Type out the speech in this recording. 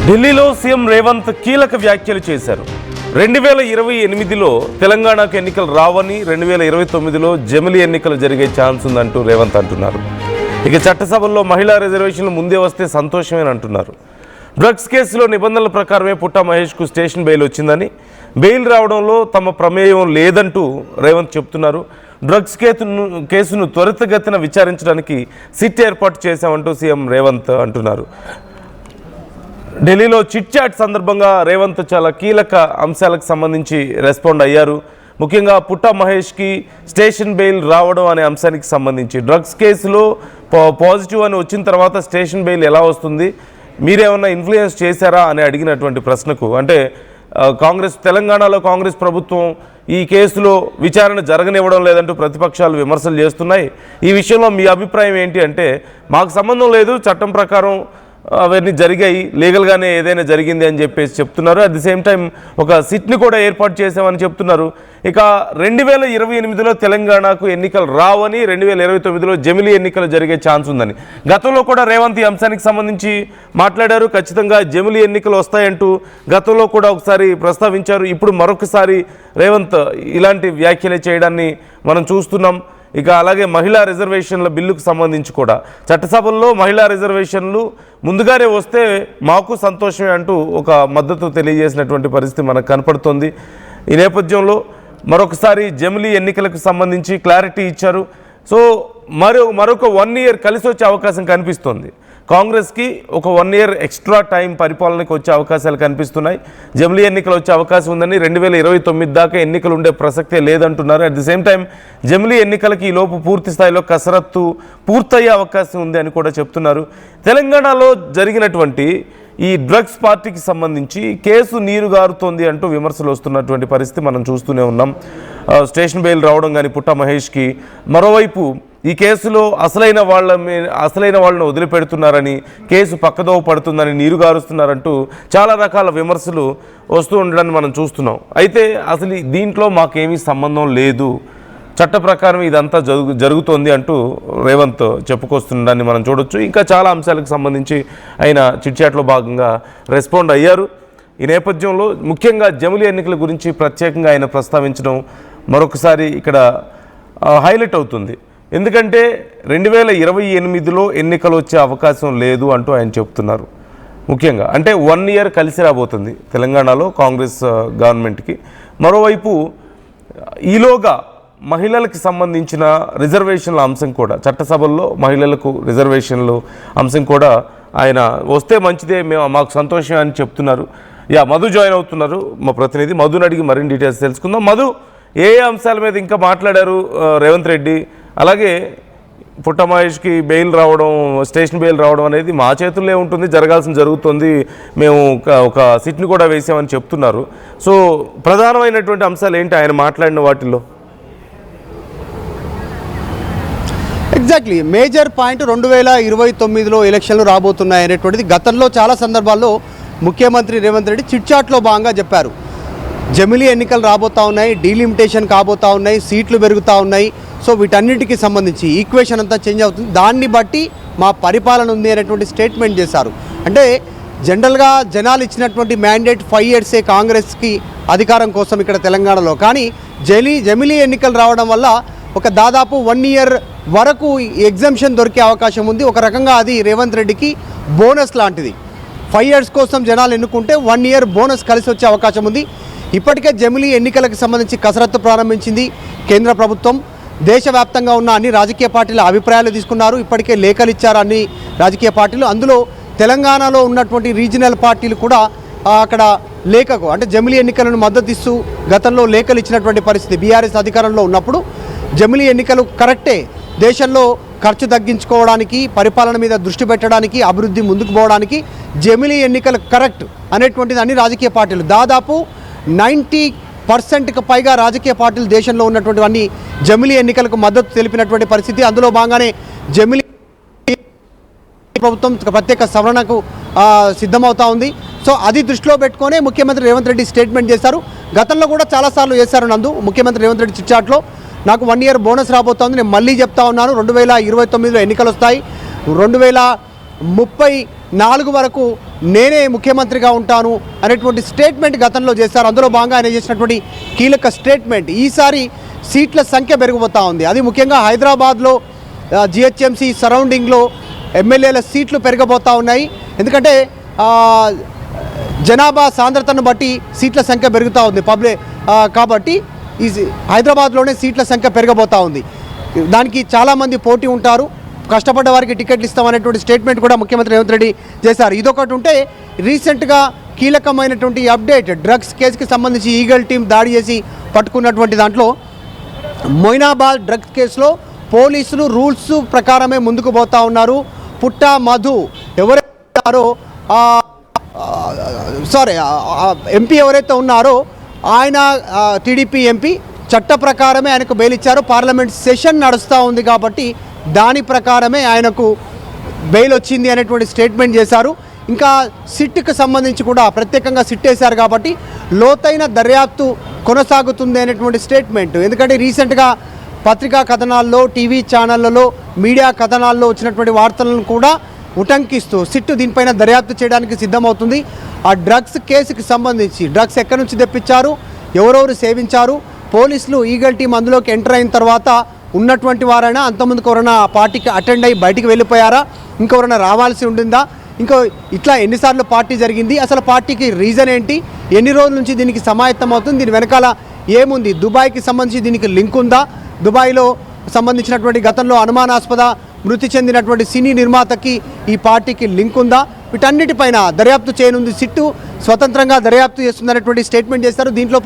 ఢిల్లీలో సీఎం రేవంత్ కీలక వ్యాఖ్యలు చేశారు. 2028లో తెలంగాణకు ఎన్నికలు రావని, 2029లో జమిలీ ఎన్నికలు జరిగే ఛాన్స్ ఉందంటూ రేవంత్ అంటున్నారు. ఇక చట్టసభల్లో మహిళా రిజర్వేషన్లు ముందే వస్తే సంతోషమేని అంటున్నారు. డ్రగ్స్ కేసులో నిబంధనల ప్రకారమే పుట్టా మహేష్కు స్టేషన్ బెయిల్ వచ్చిందని, బెయిల్ రావడంలో తమ ప్రమేయం లేదంటూ రేవంత్ చెప్తున్నారు. డ్రగ్స్ కేసును త్వరితగతిన విచారించడానికి సిట్ ఏర్పాటు చేశామంటూ సీఎం రేవంత్ అంటున్నారు. ఢిల్లీలో చిట్ చాట్ సందర్భంగా రేవంత్ చాలా కీలక అంశాలకు సంబంధించి రెస్పాండ్ అయ్యారు. ముఖ్యంగా పుట్టా మహేష్కి స్టేషన్ బెయిల్ రావడం అనే అంశానికి సంబంధించి, డ్రగ్స్ కేసులో పాజిటివ్ అని వచ్చిన తర్వాత స్టేషన్ బెయిల్ ఎలా వస్తుంది, మీరేమన్నా ఇన్ఫ్లుయెన్స్ చేశారా అని అడిగినటువంటి ప్రశ్నకు, అంటే తెలంగాణలో కాంగ్రెస్ ప్రభుత్వం ఈ కేసులో విచారణ జరగనివ్వడం లేదంటూ ప్రతిపక్షాలు విమర్శలు చేస్తున్నాయి. ఈ విషయంలో మీ అభిప్రాయం ఏంటి అంటే, మాకు సంబంధం లేదు, చట్టం ప్రకారం అవన్నీ జరిగాయి, లీగల్గానే ఏదైనా జరిగింది అని చెప్పేసి చెప్తున్నారు. అట్ ది సేమ్ టైం ఒక సిట్ని కూడా ఏర్పాటు చేసామని చెప్తున్నారు. ఇక 2028లో తెలంగాణకు ఎన్నికలు రావని, 2029లో జమిలీ ఎన్నికలు జరిగే ఛాన్స్ ఉందని గతంలో కూడా రేవంత్ ఈ అంశానికి సంబంధించి మాట్లాడారు. ఖచ్చితంగా జమిలీ ఎన్నికలు వస్తాయంటూ గతంలో కూడా ఒకసారి ప్రస్తావించారు. ఇప్పుడు మరొకసారి రేవంత్ ఇలాంటి వ్యాఖ్యలు చేయడాన్ని మనం చూస్తున్నాం. ఇక అలాగే మహిళా రిజర్వేషన్ల బిల్లుకు సంబంధించి కూడా చట్టసభల్లో మహిళా రిజర్వేషన్లు ముందుగానే వస్తే మాకు సంతోషమే అంటూ ఒక మద్దతు తెలియజేసినటువంటి పరిస్థితి మనకు కనపడుతోంది. ఈ నేపథ్యంలో మరొకసారి జమిలీ ఎన్నికలకు సంబంధించి క్లారిటీ ఇచ్చారు. సో మరొక 1 year కలిసి వచ్చే అవకాశం కనిపిస్తోంది. కాంగ్రెస్కి ఒక 1 year ఎక్స్ట్రా టైం పరిపాలనకు వచ్చే అవకాశాలు కనిపిస్తున్నాయి. జమిలీ ఎన్నికలు వచ్చే అవకాశం ఉందని, 2029 దాకా ఎన్నికలు ఉండే ప్రసక్తే లేదంటున్నారు. అట్ ది సేమ్ టైం జమిలీ ఎన్నికలకి ఈ లోపు పూర్తి స్థాయిలో కసరత్తు పూర్తయ్యే అవకాశం ఉంది అని కూడా చెప్తున్నారు. తెలంగాణలో జరిగినటువంటి ఈ డ్రగ్స్ పార్టీకి సంబంధించి కేసు నీరు గారుతోంది అంటూ విమర్శలు వస్తున్నటువంటి పరిస్థితి మనం చూస్తూనే ఉన్నాం. స్టేషన్ బెయిల్ రావడం కానీ పుట్టా మహేష్కి, మరోవైపు ఈ కేసులో అసలైన వాళ్ళను వదిలిపెడుతున్నారని, కేసు పక్కదోవ పడుతుందని, నీరుగారుస్తున్నారంటూ చాలా రకాల విమర్శలు వస్తూ ఉండడాన్ని మనం చూస్తున్నాం. అయితే అసలు దీంట్లో మాకేమీ సంబంధం లేదు, చట్ట ప్రకారం ఇదంతా జరుగుతోంది అంటూ రేవంత్ చెప్పుకొస్తుండడాన్ని మనం చూడొచ్చు. ఇంకా చాలా అంశాలకు సంబంధించి ఆయన చిట్చాట్లో భాగంగా రెస్పాండ్ అయ్యారు. ఈ నేపథ్యంలో ముఖ్యంగా జమిలీ ఎన్నికల గురించి ప్రత్యేకంగా ఆయన ప్రస్తావించడం మరొకసారి ఇక్కడ హైలైట్ అవుతుంది. ఎందుకంటే 2028లో ఎన్నికలు వచ్చే అవకాశం లేదు అంటూ ఆయన చెప్తున్నారు. ముఖ్యంగా అంటే 1 year కలిసి రాబోతుంది తెలంగాణలో కాంగ్రెస్ గవర్నమెంట్కి. మరోవైపు ఈలోగా మహిళలకు సంబంధించిన రిజర్వేషన్ల అంశం కూడా, చట్టసభల్లో మహిళలకు రిజర్వేషన్లు అంశం కూడా ఆయన వస్తే మంచిదే, మాకు సంతోషం అని చెప్తున్నారు. మధు జాయిన్ అవుతున్నారు, మా ప్రతినిధి మధుని అడిగి మరిన్ని డీటెయిల్స్ తెలుసుకుందాం. మధు, ఏ అంశాల మీద ఇంకా మాట్లాడారు రేవంత్ రెడ్డి? అలాగే పుట్టా మహేష్కి బెయిల్ రావడం, స్టేషన్ బెయిల్ రావడం అనేది మా చేతుల్లో ఉంటుంది, జరుగుతుంది, మేము ఒక సిట్ని కూడా వేసామని చెప్తున్నారు. సో ప్రధానమైనటువంటి అంశాలు ఏంటి ఆయన మాట్లాడిన వాటిల్లో? ఎగ్జాక్ట్లీ మేజర్ పాయింట్ 2029లో ఎలక్షన్లు రాబోతున్నాయి అనేటువంటిది గతంలో చాలా సందర్భాల్లో ముఖ్యమంత్రి రేవంత్ రెడ్డి చిట్చాట్లో భాగంగా చెప్పారు. జమిలీ ఎన్నికలు రాబోతూ ఉన్నాయి, డీలిమిటేషన్ కాబోతూ ఉన్నాయి, సీట్లు పెరుగుతూ ఉన్నాయి. సో వీటన్నిటికీ సంబంధించి ఈక్వేషన్ అంతా చేంజ్ అవుతుంది, దాన్ని బట్టి మా పరిపాలన ఉంది అనేటువంటి స్టేట్మెంట్ చేశారు. అంటే జనరల్గా జనాలు ఇచ్చినటువంటి మ్యాండేట్ 5 years కాంగ్రెస్కి అధికారం కోసం ఇక్కడ తెలంగాణలో. కానీ జమిలీ ఎన్నికలు రావడం వల్ల ఒక దాదాపు 1 year వరకు ఎగ్జంప్షన్ దొరికే అవకాశం ఉంది. ఒక రకంగా అది రేవంత్ రెడ్డికి బోనస్ లాంటిది. 5 years కోసం జనాలు ఎన్నుకుంటే 1 year బోనస్ కలిసి వచ్చే అవకాశం ఉంది. ఇప్పటికే జమిలీ ఎన్నికలకు సంబంధించి కసరత్తు ప్రారంభించింది కేంద్ర ప్రభుత్వం. దేశవ్యాప్తంగా ఉన్న అన్ని రాజకీయ పార్టీల అభిప్రాయాలు తీసుకున్నారు. ఇప్పటికే లేఖలు ఇచ్చారు అన్ని రాజకీయ పార్టీలు. అందులో తెలంగాణలో ఉన్నటువంటి రీజనల్ పార్టీలు కూడా అక్కడ లేఖకు, అంటే జమిలీ ఎన్నికలను మద్దతు ఇస్తూ గతంలో లేఖలు ఇచ్చినటువంటి పరిస్థితి. బీఆర్ఎస్ అధికారంలో ఉన్నప్పుడు జమిలీ ఎన్నికలు కరెక్టే, దేశంలో ఖర్చు తగ్గించుకోవడానికి, పరిపాలన మీద దృష్టి పెట్టడానికి, అభివృద్ధి ముందుకు పోవడానికి జమిలీ ఎన్నికలు కరెక్ట్ అనేటువంటిది అన్ని రాజకీయ పార్టీలు, దాదాపు 90% పైగా రాజకీయ పార్టీలు దేశంలో ఉన్నటువంటి అన్ని జమిలీ ఎన్నికలకు మద్దతు తెలిపినటువంటి పరిస్థితి. అందులో భాగంగానే జమిలీ ప్రభుత్వం ప్రత్యేక సవరణకు సిద్ధమవుతా ఉంది. సో అది దృష్టిలో పెట్టుకొని ముఖ్యమంత్రి రేవంత్ రెడ్డి స్టేట్మెంట్ చేశారు. గతంలో కూడా చాలాసార్లు చేశారు ముఖ్యమంత్రి రేవంత్ రెడ్డి చిట్చాట్లో. నాకు 1 year బోనస్ రాబోతోంది, నేను మళ్ళీ చెప్తా ఉన్నాను, 2029లో ఎన్నికలు వస్తాయి, 34 వరకు నేనే ముఖ్యమంత్రిగా ఉంటాను అనేటువంటి స్టేట్మెంట్ గతంలో చేశారు. అందులో భాగంగా ఆయన చేసినటువంటి కీలక స్టేట్మెంట్ ఈసారి సీట్ల సంఖ్య పెరిగిపోతూ ఉంది. అది ముఖ్యంగా హైదరాబాద్లో జిహెచ్ఎంసీ సరౌండింగ్లో ఎమ్మెల్యేల సీట్లు పెరగబోతూ ఉన్నాయి. ఎందుకంటే జనాభా సాంద్రతను బట్టి సీట్ల సంఖ్య పెరుగుతూ ఉంది కాబట్టి ఈ హైదరాబాద్లోనే సీట్ల సంఖ్య పెరగబోతూ ఉంది. దానికి చాలామంది పోటీ ఉంటారు, కష్టపడ్డ వారికి టికెట్లు ఇస్తామనేటువంటి స్టేట్మెంట్ కూడా ముఖ్యమంత్రి రేవంత్ రెడ్డి చేశారు. ఇదొకటి ఉంటే రీసెంట్గా కీలకమైనటువంటి అప్డేట్ డ్రగ్స్ కేసుకి సంబంధించి ఈగల్ టీం దాడి చేసి పట్టుకున్నటువంటి దాంట్లో మొయినాబాద్ డ్రగ్స్ కేసులో పోలీసులు రూల్స్ ప్రకారమే ముందుకు పోతా ఉన్నారు. పుట్ట మధు ఎవరైతే ఎంపీ ఎవరైతే ఉన్నారో ఆయన టీడీపీ ఎంపీ చట్ట ప్రకారమే ఆయనకు బెయిల్ ఇచ్చారు. పార్లమెంట్ సెషన్ నడుస్తూ ఉంది కాబట్టి దాని ప్రకారమే ఆయనకు బెయిల్ వచ్చింది అనేటువంటి స్టేట్మెంట్ చేశారు. ఇంకా సిట్కి సంబంధించి కూడా ప్రత్యేకంగా సిట్ వేశారు కాబట్టి లోతైన దర్యాప్తు కొనసాగుతుంది అనేటువంటి స్టేట్మెంట్. ఎందుకంటే రీసెంట్గా పత్రికా కథనాల్లో, టీవీ ఛానళ్లలో, మీడియా కథనాల్లో వచ్చినటువంటి వార్తలను కూడా ఉటంకిస్తూ సిట్టు దీనిపైన దర్యాప్తు చేయడానికి సిద్ధమవుతుంది. ఆ డ్రగ్స్ కేసుకి సంబంధించి డ్రగ్స్ ఎక్కడి నుంచి తెప్పించారు, ఎవరెవరు సేవించారు, పోలీసులు ఈగల్ టీం అందులోకి ఎంటర్ అయిన తర్వాత ఉన్నటువంటి వారైనా అంతకుముందుకు ఎవరైనా పార్టీకి అటెండ్ అయ్యి బయటికి వెళ్ళిపోయారా, ఇంకెవరైనా రావాల్సి ఉండిందా, ఇంకో ఇట్లా ఎన్నిసార్లు పార్టీ జరిగింది, అసలు పార్టీకి రీజన్ ఏంటి, ఎన్ని రోజుల నుంచి దీనికి సమాయత్తం అవుతుంది, దీని వెనకాల ఏముంది, దుబాయ్కి సంబంధించి దీనికి లింక్ ఉందా, దుబాయ్లో సంబంధించినటువంటి గతంలో అనుమానాస్పద మృతి చెందినటువంటి సినీ నిర్మాతకి ఈ పార్టీకి లింక్ ఉందా, వీటన్నిటిపైన దర్యాప్తు చేయనుంది సిట్టు. స్వతంత్రంగా దర్యాప్తు చేస్తుందనేటువంటి స్టేట్మెంట్ చేస్తారు. దీంట్లో